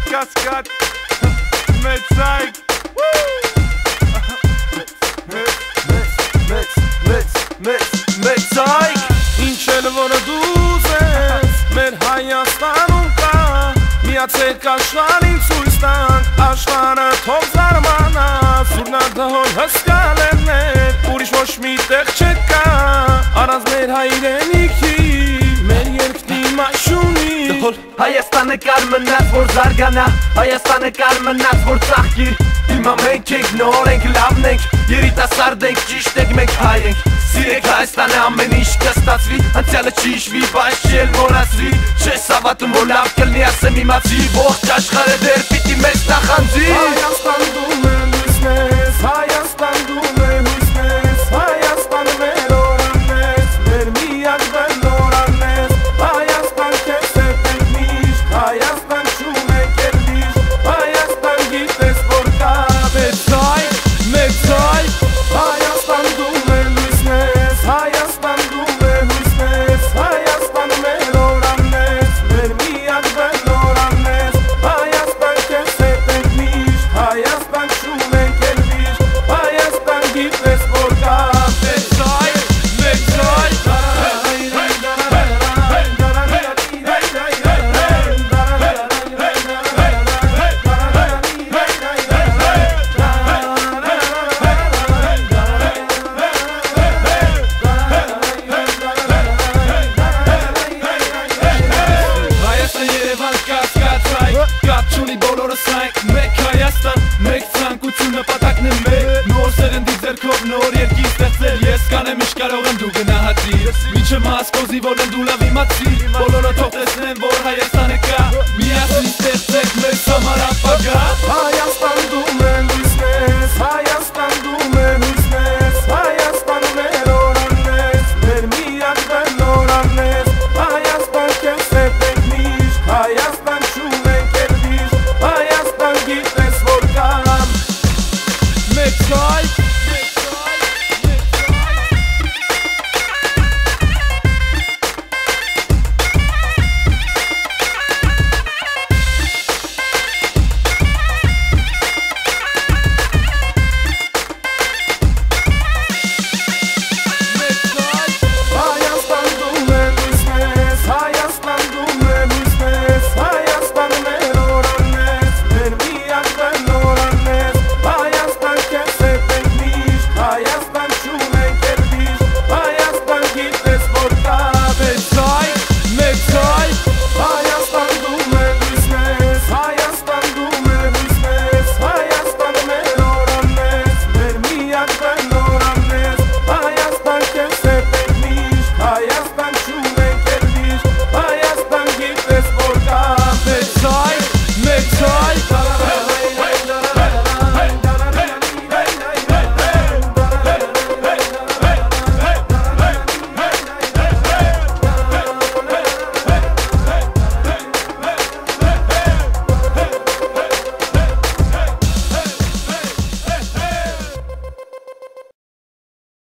Կասկադ մեծայք մեծայք ինչ էլ որը դուզ ես մեր Հայաստանում կա միացեք աշխարհին ցույց տանք աշխարհը թող զարմանա սուրնադահոլ հսկա լեռներ ուրիշ ոչ մի տեղ չկա առանց մեր հայրենիքի մեր երկնի մաշունի Հայաստանը կար մնաց որ զարգանա Հայաստանը կար մնաց որ ծաղկիր Հիմա մենք ենք նոր ենք լավն ենք երիտասարդ ենք ճիշտ ենք մենք հայ ենք Սիրեք Հայաստանը ամեն ինչ կստացվի անցյալը չի հիշվի բայց չի էլ մոռացվի Չես հավատում որ լավ կլինի ասեմ իմացի ողջ աշխարհը դեռ պիտի մեզ նախանձի Հայաստան դու մեր լույսն ես Հայաստան դու մեր հույսն ես Հայաստան մեր օրանն ես մեր միակ բնօրանն ես Հայաստան քեզ հետ ենք միշտ Հայաստան չունենք էլ միշտ Հայաստան գիտես որ կա մեծայք Հայաստան դու մեր լույսն ես Հայաստան դու մեր հույսն ես Հայաստան մեր օրանն ես մեր միակ բնօրանն ես Հայաստան քեզ հետ ենք միշտ Հայաստան չունենք էլ միշտ Հայաստան գիտես որ կա Կարող եմ դու գնահատի Միջը մասկոզի որ եմ դու լավ իմացի Բոլորը թող տեսնեն